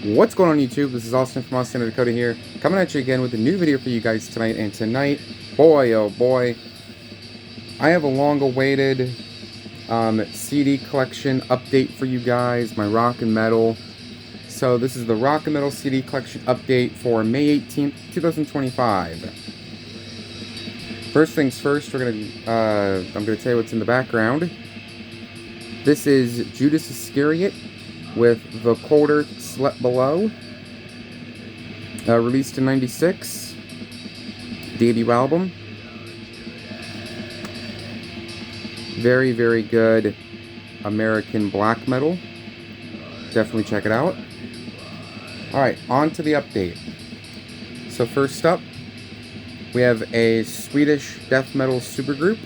What's going on YouTube? This is Austin from Austin, Dakota here, coming at you again with a new video for you guys tonight. And tonight, boy oh boy, I have a long-awaited CD collection update for you guys, my rock and metal. So this is the rock and metal CD collection update for May 18th, 2025. First things first, I'm gonna tell you what's in the background. This is Judas Iscariot with The Cold Earth Slept Below, released in '96, debut album. Very, very good American black metal. Definitely check it out. Alright, on to the update. So first up, we have a Swedish death metal supergroup,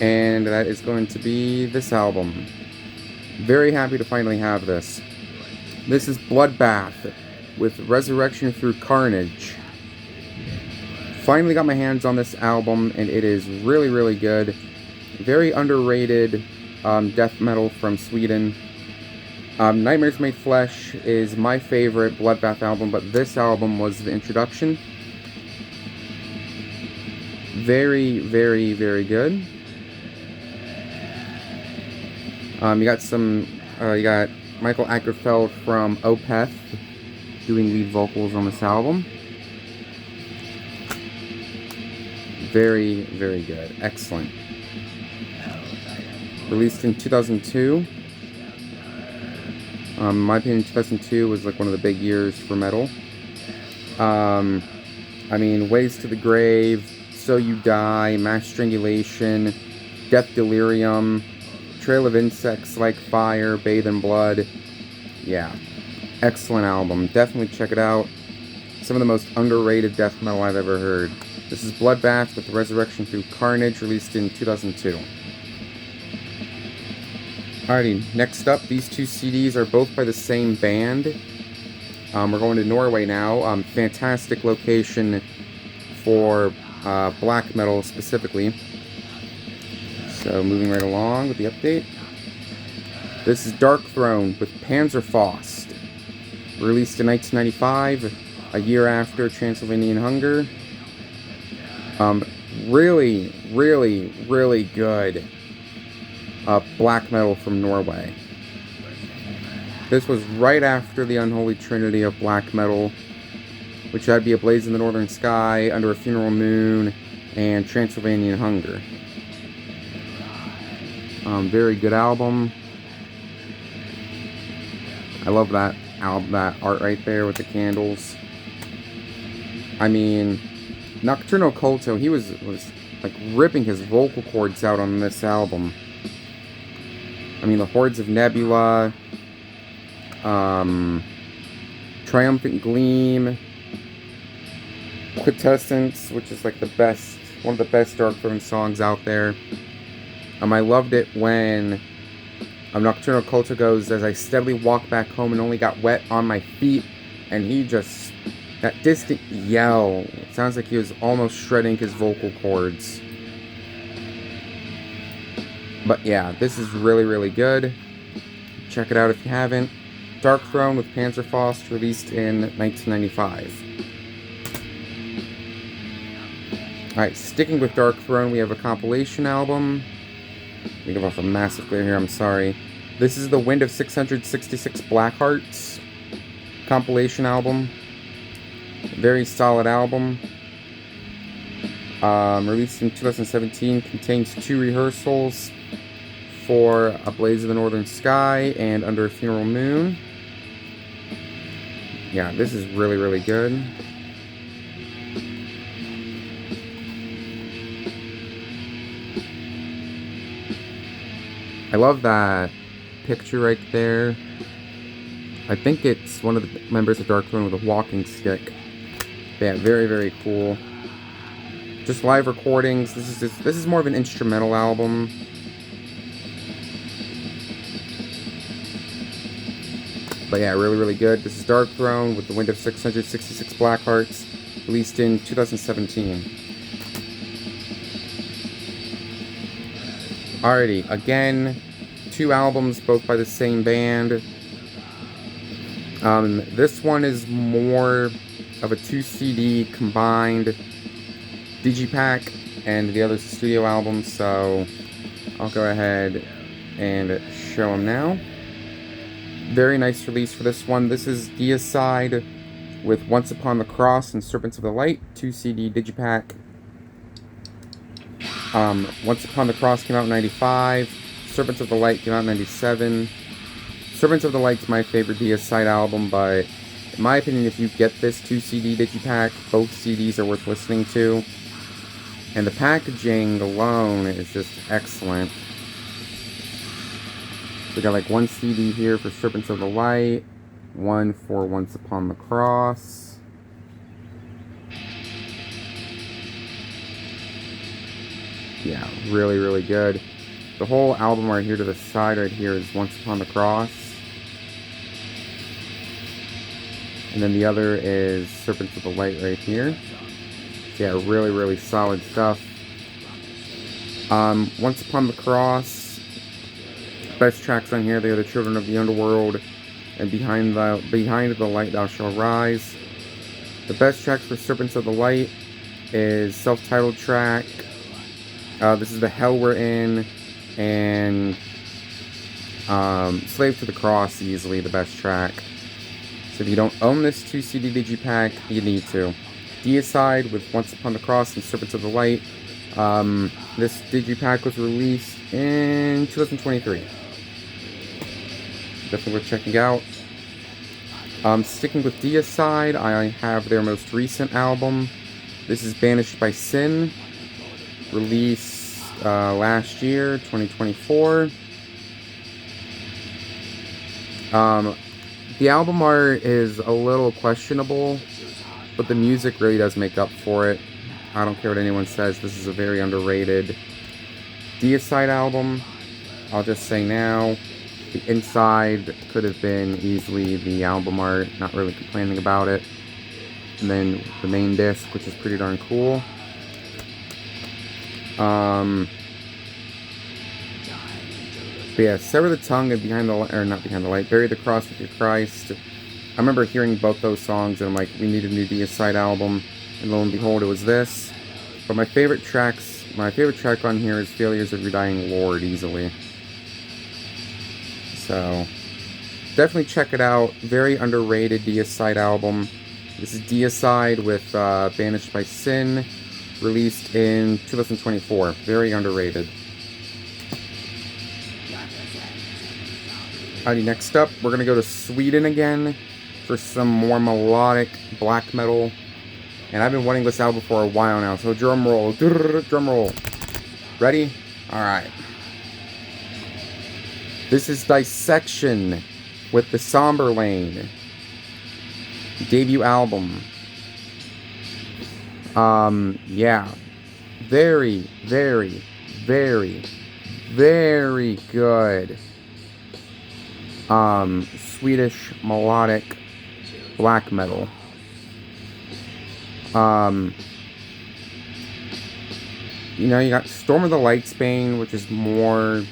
and that is going to be this album. Very happy to finally have this. This is Bloodbath with Resurrection Through Carnage. Finally got my hands on this album, and it is really, really good. Very underrated death metal from Sweden. Nightmares Made Flesh is my favorite Bloodbath album, but this album was the introduction. Very, very, very good. You got Michael Ackerfeld from Opeth doing lead vocals on this album. Very, very good. Excellent. Released in 2002. In my opinion, 2002 was like one of the big years for metal. I mean, Ways to the Grave, So You Die, Mass Strangulation, Death Delirium, Trail of Insects Like Fire, Bathe in Blood. Yeah, excellent album. Definitely check it out. Some of the most underrated death metal I've ever heard. This is Bloodbath with Resurrection Through Carnage, released in 2002. Alrighty, next up, these two CDs are both by the same band. We're going to Norway now. Fantastic location for black metal specifically. So moving right along with the update. This is Dark Throne with Panzerfaust, released in 1995, a year after Transylvanian Hunger. Really, really, really good black metal from Norway. This was right after the unholy trinity of black metal, which had Be a Blaze in the Northern Sky, Under a Funeral Moon, and Transylvanian Hunger. Very good album. I love that art right there with the candles. I mean, Nocturno Culto, he was like ripping his vocal cords out on this album. I mean, the Hordes of Nebula, Triumphant Gleam, Quintessence, which is like one of the best Dark Throne songs out there. I loved it when Nocturnal Culto goes, as I steadily walked back home and only got wet on my feet, and he just, that distant yell, it sounds like he was almost shredding his vocal cords. But yeah, this is really, really good. Check it out if you haven't. Dark Throne with Panzerfaust, released in 1995. Alright, sticking with Dark Throne, we have a compilation album. Let me give off a massive glare here, I'm sorry. This is the Wind of 666 Blackhearts compilation album. Very solid album. Released in 2017, contains 2 rehearsals for A Blaze of the Northern Sky and Under a Funeral Moon. Yeah, this is really, really good. I love that picture right there. I think it's one of the members of Dark Throne with a walking stick. Yeah, very, very cool. Just live recordings. This is more of an instrumental album. But yeah, really, really good. This is Dark Throne with the Wind of 666 Blackhearts, released in 2017. Alrighty, again, 2 albums, both by the same band. This one is more of a 2 CD combined digipack, and the other's a studio album, so I'll go ahead and show them now. Very nice release for this one. This is Deicide with Once Upon the Cross and Serpents of the Light, 2 CD digipack. Once Upon the Cross came out in 95. Serpents of the Light came out in 97. Serpents of the Light's my favorite Deicide album, but in my opinion, if you get this 2 CD digipack, both CDs are worth listening to. And the packaging alone is just excellent. We got like 1 CD here for Serpents of the Light, 1 for Once Upon the Cross. Yeah, really, really good. The whole album right here to the side right here is Once Upon the Cross. And then the other is Serpents of the Light right here. So yeah, really, really solid stuff. Once Upon the Cross. Best tracks on here, they are The Children of the Underworld and Behind the Light Thou Shalt Rise. The best tracks for Serpents of the Light is self-titled track. This is The Hell We're In, and Slave to the Cross, easily the best track. So if you don't own this 2 CD digipack, you need to. Deicide with Once Upon the Cross and Serpents of the Light. This digipack was released in 2023. Definitely worth checking out. Sticking with Deicide, I have their most recent album. This is Banished by Sin, released last year, 2024. The album art is a little questionable, but the music really does make up for it. I don't care what anyone says, this is a very underrated Deicide album. I'll just say now, the inside could have been easily the album art, not really complaining about it. And then the main disc, which is pretty darn cool. But yeah, Sever the Tongue and Behind the Light, or not Behind the Light, Bury the Cross with Your Christ. I remember hearing both those songs and I'm like, we need a new Deicide album. And lo and behold, it was this. But my favorite track on here is Failures of Your Dying Lord, easily. So, definitely check it out. Very underrated Deicide album. This is Deicide with Banished by Sin, released in 2024. Very underrated. Alrighty, next up, we're going to go to Sweden again for some more melodic black metal. And I've been wanting this album for a while now, so drum roll. Drum roll. Ready? Alright. This is Dissection with the Somber Lane debut album. Yeah. Very, very, very, very good. Swedish melodic black metal. You know, you got Storm of the Lightsbane, which is more...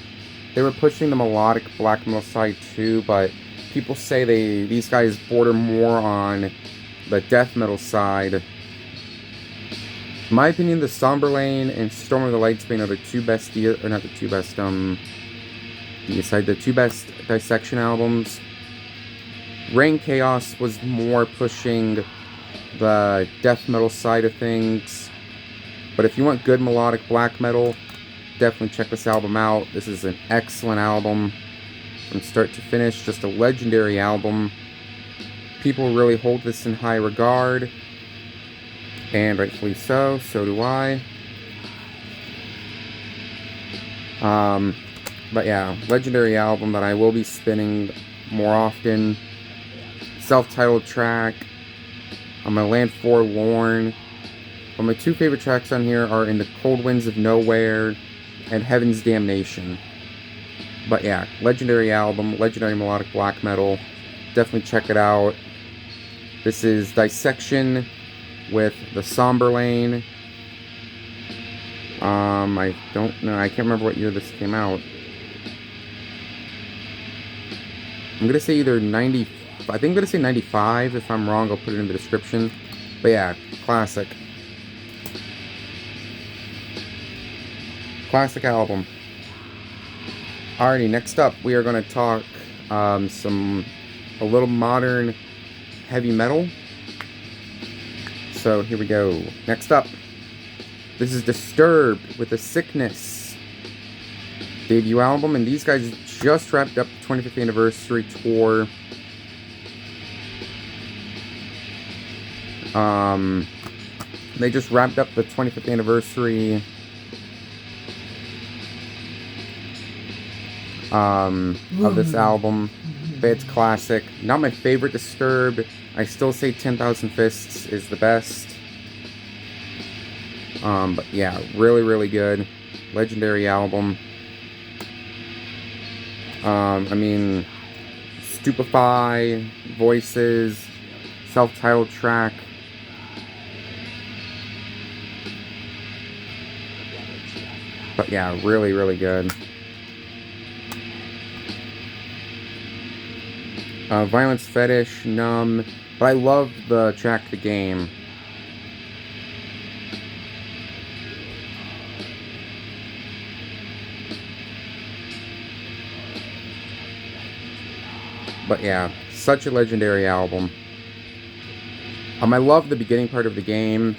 They were pushing the melodic black metal side too, but people say these guys border more on the death metal side. In my opinion, the Somber Lane and Storm of the Lightsbane are the two best, the two best Dissection albums. Reign Chaos was more pushing the death metal side of things. But if you want good melodic black metal, definitely check this album out. This is an excellent album from start to finish. Just a legendary album. People really hold this in high regard. And rightfully so. So do I. But yeah, legendary album that I will be spinning more often. Self-titled track. On my Land Forlorn. But my two favorite tracks on here are In the Cold Winds of Nowhere and Heaven's Damnation. But yeah, legendary album, legendary melodic black metal. Definitely check it out. This is Dissection with the Somber Lane. I don't know, I can't remember what year this came out. I'm gonna say either 94 I think I'm gonna say 95. If I'm wrong, I'll put it in the description. But yeah, classic. Classic album. Alrighty, next up we are gonna talk a little modern heavy metal. So here we go. Next up, this is Disturbed with a Sickness debut album, and these guys just wrapped up the 25th anniversary tour. They just wrapped up the 25th anniversary of this album. But it's classic. Not my favorite Disturbed. I still say 10,000 Fists is the best. But yeah, really, really good. Legendary album. I mean, Stupefy, Voices, self-titled track. But yeah, really, really good. Violence Fetish, Numb. But I love the track The Game. But yeah, such a legendary album. I love the beginning part of The Game,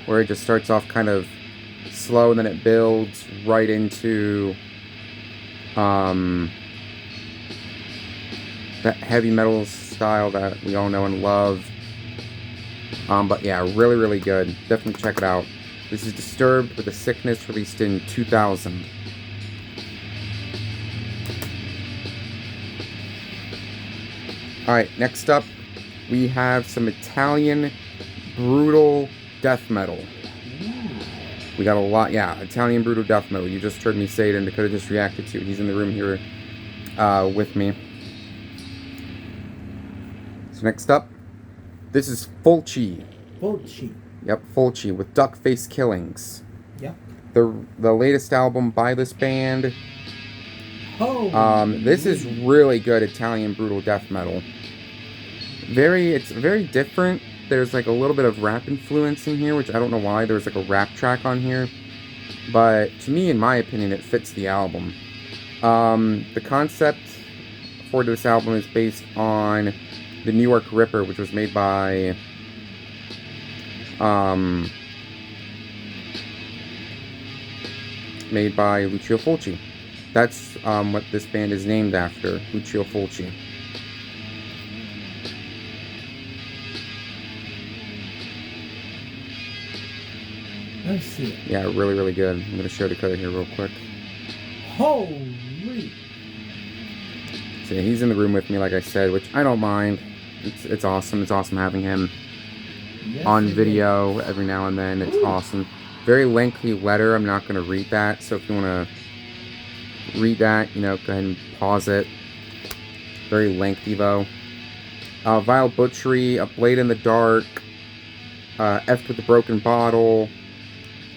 where it just starts off kind of slow and then it builds right into that heavy metal style that we all know and love. But yeah, really, really good. Definitely check it out. This is Disturbed with a Sickness, released in 2000. Alright, next up, we have some Italian brutal death metal. We got a lot, yeah, Italian brutal death metal. You just heard me say it, and Dakota just reacted to it. He's in the room here with me. So next up, this is Fulci. Fulci. Yep, Fulci with Duck Face Killings. Yep. The latest album by this band. Oh. This is really good Italian brutal death metal. It's very different. There's like a little bit of rap influence in here, which I don't know why. There's like a rap track on here, but to me, in my opinion, it fits the album. The concept for this album is based on the New York Ripper, which was made by Lucio Fulci. That's what this band is named after, Lucio Fulci. Let's see it. Yeah, really, really good. I'm going to show Dakota here real quick. Holy! So yeah, he's in the room with me, like I said, which I don't mind. It's awesome. It's awesome having him on video every now and then. It's awesome. Very lengthy letter. I'm not going to read that. So if you want to read that, go ahead and pause it. Very lengthy, though. Vile Butchery, A Blade in the Dark, F with the Broken Bottle,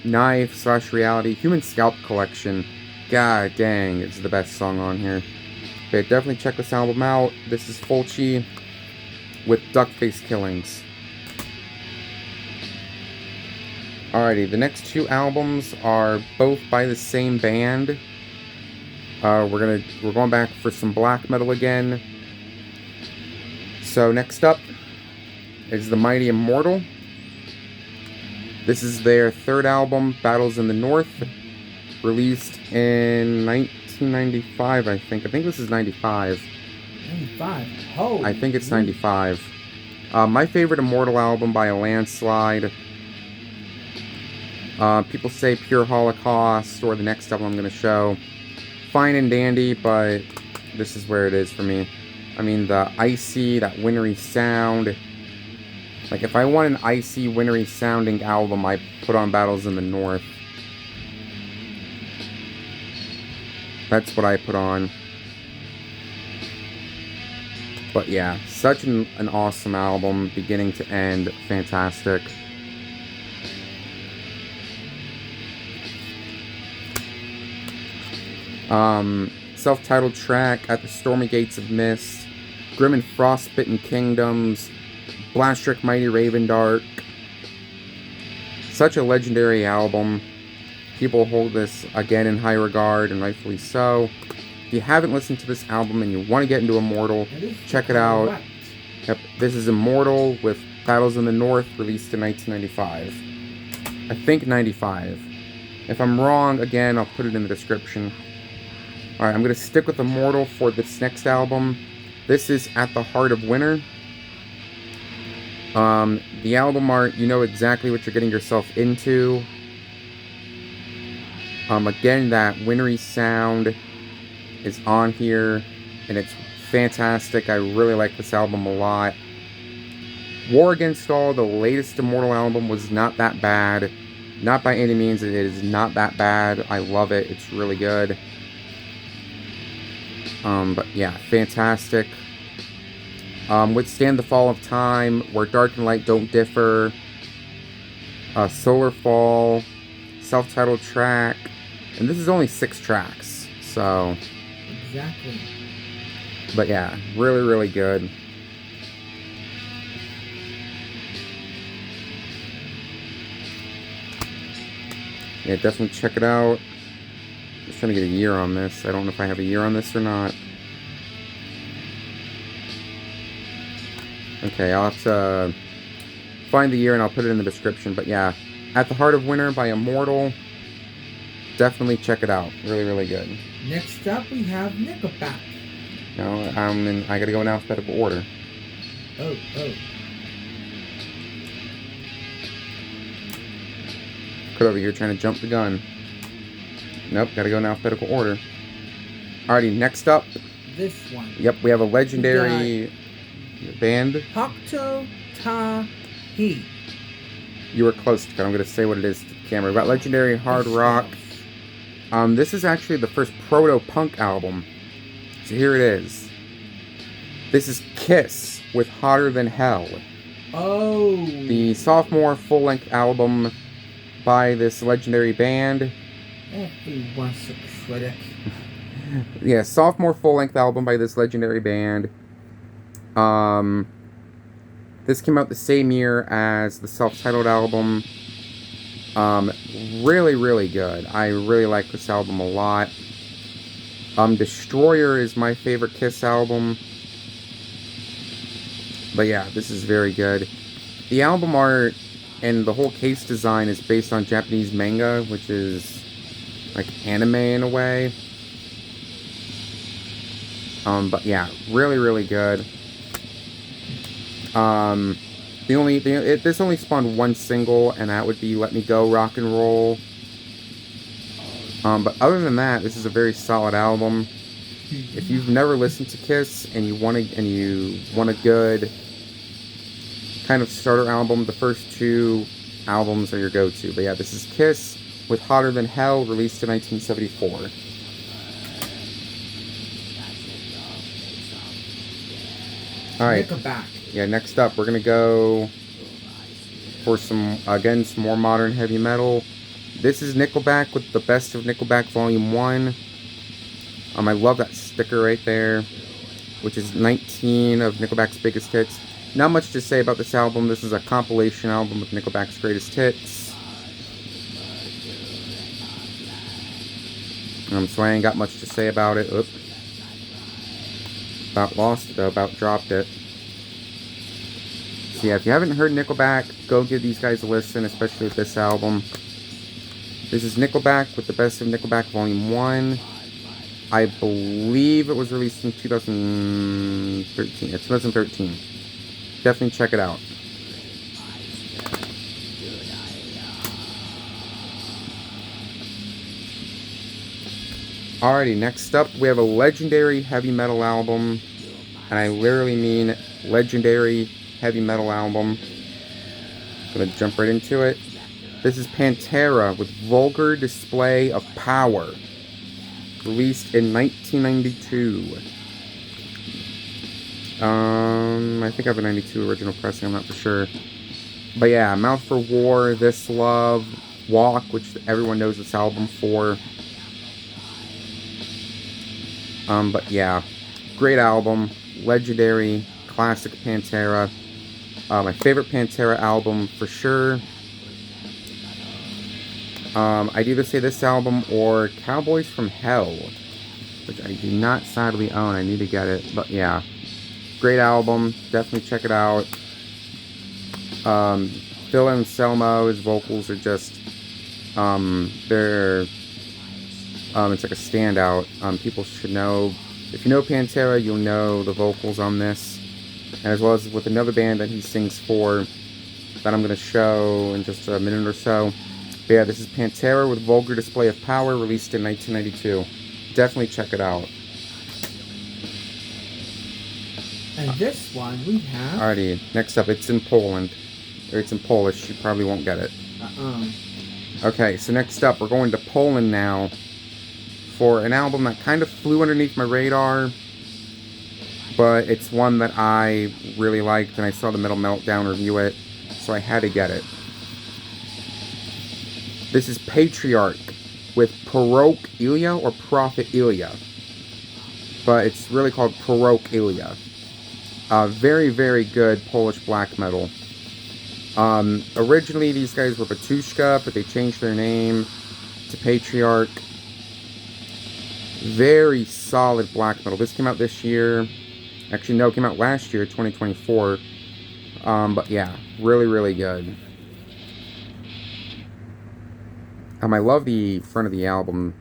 Knife / Reality, Human Scalp Collection. God dang, it's the best song on here. Okay, definitely check this album out. This is Fulci with Duck Face Killings. Alrighty, the next two albums are both by the same band. We're going back for some black metal again. So next up is The Mighty Immortal. This is their third album, Battles in the North, released in 1995, I think. I think this is 95. 95? Oh. I think it's 95. My favorite Immortal album by a landslide. People say Pure Holocaust, or the next album I'm going to show. Fine and dandy, but this is where it is for me. I mean, the icy, that wintry sound. Like, if I want an icy, wintry sounding album, I put on Battles in the North. That's what I put on. But yeah, such an awesome album, beginning to end, fantastic. Self-titled track, At the Stormy Gates of Mist. Grim and Frostbitten Kingdoms, Blastric Mighty Ravendark. Such a legendary album. People hold this, again, in high regard, and rightfully so. If you haven't listened to this album and you want to get into Immortal, check it out. Yep, this is Immortal with Battles in the North, released in 1995. I think 95. If I'm wrong, again, I'll put it in the description. Alright, I'm going to stick with Immortal for this next album. This is At the Heart of Winter. The album art, you know exactly what you're getting yourself into. Again, that wintry sound is on here, and it's fantastic. I really like this album a lot. War Against All, the latest Immortal album, was not that bad. Not by any means, it is not that bad. I love it. It's really good. But yeah, fantastic. Withstand the Fall of Time, Where Dark and Light Don't Differ, Solar Fall, self-titled track, and this is only 6 tracks, so... Exactly. But yeah, really, really good. Yeah, definitely check it out. Just trying to get a year on this. I don't know if I have a year on this or not. Okay, I'll have to find the year and I'll put it in the description. But yeah, At the Heart of Winter by Immortal. Definitely check it out. Really, really good. Next up, we have Nickelback. No, I gotta go in alphabetical order. Oh. Cut over here trying to jump the gun. Nope, gotta go in alphabetical order. Alrighty, next up. This one. Yep, we have a legendary band. Hokto Ta He. You were close, but I'm gonna say what it is to the camera. We've got legendary hard rock. This is actually the first proto-punk album. So here it is. This is Kiss with Hotter Than Hell. Oh. The sophomore full-length album by this legendary band. Everyone's a critic. Yeah, sophomore full-length album by this legendary band. This came out the same year as the self-titled album. Really, really good. I really like this album a lot. Destroyer is my favorite Kiss album. But yeah, this is very good. The album art and the whole case design is based on Japanese manga, which is like anime in a way. But yeah, really, really good. This only spawned one single, and that would be "Let Me Go, Rock and Roll." But other than that, this is a very solid album. If you've never listened to Kiss and you want a good kind of starter album, the first 2 albums are your go-to. But yeah, this is Kiss with Hotter Than Hell, released in 1974. Alright. Nickelback. Yeah, next up, we're going to go for some more modern heavy metal. This is Nickelback with the Best of Nickelback Volume 1. I love that sticker right there, which is 19 of Nickelback's biggest hits. Not much to say about this album. This is a compilation album of Nickelback's greatest hits. So I ain't got much to say about it. Oop. About lost it though, about dropped it. So yeah, if you haven't heard Nickelback, go give these guys a listen, especially with this album. This is Nickelback with the Best of Nickelback Volume 1. I believe it was released in 2013. Yeah, 2013. Definitely check it out. Alrighty, next up we have a legendary heavy metal album. And I literally mean legendary heavy metal album. I'm gonna jump right into it. This is Pantera with Vulgar Display of Power, released in 1992. I think I have a 92 original pressing, I'm not for sure. But yeah, Mouth for War, This Love, Walk, which everyone knows this album for. But yeah, great album. legendary, classic Pantera. My favorite Pantera album for sure. I'd either say this album or Cowboys from Hell, which I do not sadly own. I need to get it, but yeah, great album. Definitely check it out. Phil Anselmo, his vocals are just, they're, it's like a standout. People should know, if you know Pantera, you'll know the vocals on this, and as well as with another band that he sings for, that I'm going to show in just a minute or so. But yeah, this is Pantera with Vulgar Display of Power, released in 1992. Definitely check it out. And this one we have... Alrighty, next up, it's in Poland. Or it's in Polish, you probably won't get it. Okay, so next up, we're going to Poland now for an album that kind of flew underneath my radar, but it's one that I really liked, and I saw the Metal Meltdown review it, so I had to get it. This is Patriarch with Prorok Ilya or Prophet Ilya, but it's really called Prorok Ilya. Very, very good Polish black metal. Originally these guys were Batushka, but they changed their name to Patriarch. Very solid black metal. This came out this year. Actually, no, it came out last year, 2024. But yeah, really, really good. I love the front of the album.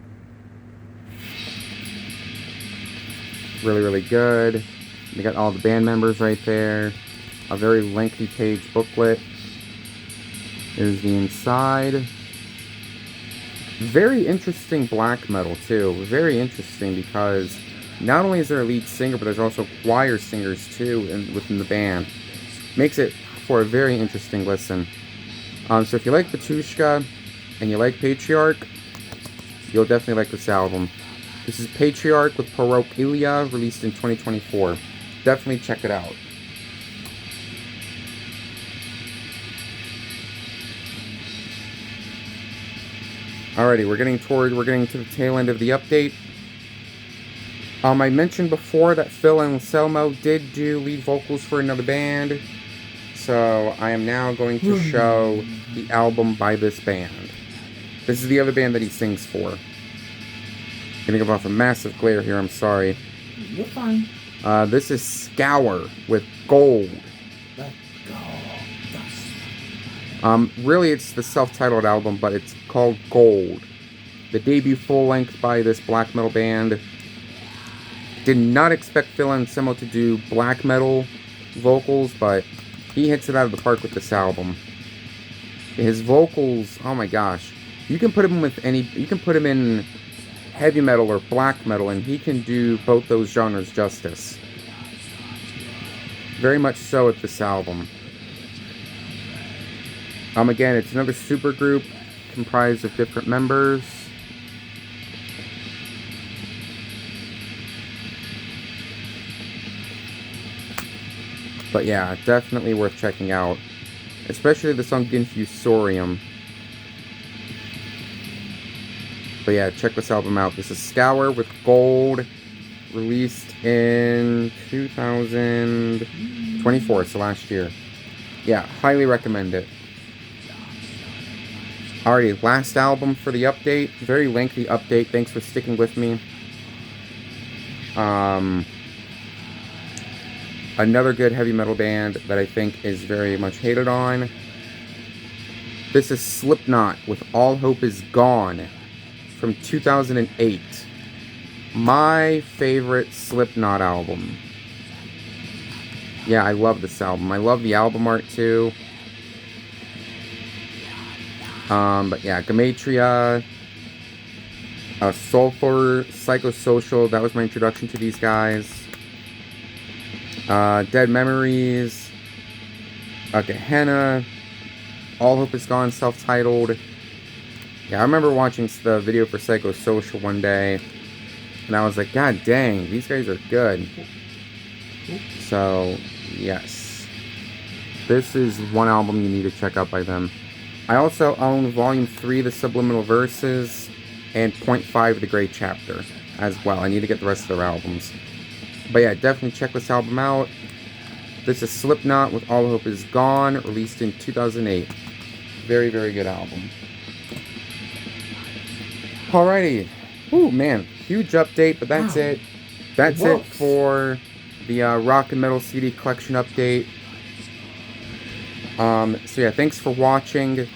Really, really good. You got all the band members right there. A very lengthy page booklet. There's the inside. Very interesting black metal too. Very interesting because not only is there a lead singer, but there's also choir singers too within the band. Makes it for a very interesting listen. So if you like Batushka and you like Patriarch, you'll definitely like this album. This is Patriarch with Prorok Ilya, released in 2024. Definitely check it out. Alrighty, we're getting to the tail end of the update. I mentioned before that Phil Anselmo did do lead vocals for another band, so I am now going to show the album by this band. This is the other band that he sings for. Gonna give off a massive glare here, I'm sorry. You're fine. This is Scour with Gold. Let's go. Really it's the self-titled album, but it's called Gold. The debut full-length by this black metal band. Did not expect Phil Anselmo to do black metal vocals, but he hits it out of the park with this album. His vocals, oh my gosh. You can put him with any, you can put him in heavy metal or black metal, and he can do both those genres justice. Very much so with this album. Again, it's another supergroup comprised of different members. But yeah, definitely worth checking out. Especially the song Infusorium. But yeah, check this album out. This is Scour with Gold, released in 2024, so last year. Yeah, highly recommend it. Alrighty, last album for the update. Very lengthy update. Thanks for sticking with me. Another good heavy metal band that I think is very much hated on. This is Slipknot with All Hope Is Gone from 2008. My favorite Slipknot album. Yeah, I love this album. I love the album art too. But yeah, Gematria, Sulfur, Psychosocial, that was my introduction to these guys. Dead Memories, Gehenna, All Hope Is Gone, self-titled. Yeah, I remember watching the video for Psychosocial one day, and I was like, God dang, these guys are good. So, yes. This is one album you need to check out by them. I also own Volume 3, The Subliminal Verses, and .5, The Great Chapter, as well. I need to get the rest of their albums. But yeah, definitely check this album out. This is Slipknot with All Hope Is Gone, released in 2008. Very, very good album. Alrighty. Ooh, man. Huge update, but that's Wow. it. That's it Works. for the Rock and Metal CD collection update. So yeah, thanks for watching.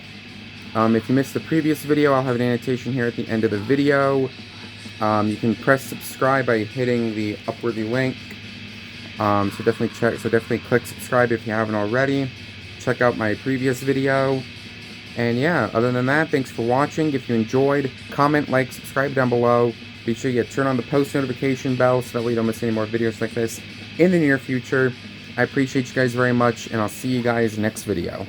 If you missed the previous video, I'll have an annotation here at the end of the video. You can press subscribe by hitting the upwardly link. So definitely click subscribe if you haven't already. Check out my previous video. And yeah, other than that, thanks for watching. If you enjoyed, comment, like, subscribe down below. Be sure you turn on the post notification bell so that way you don't miss any more videos like this in the near future. I appreciate you guys very much, and I'll see you guys next video.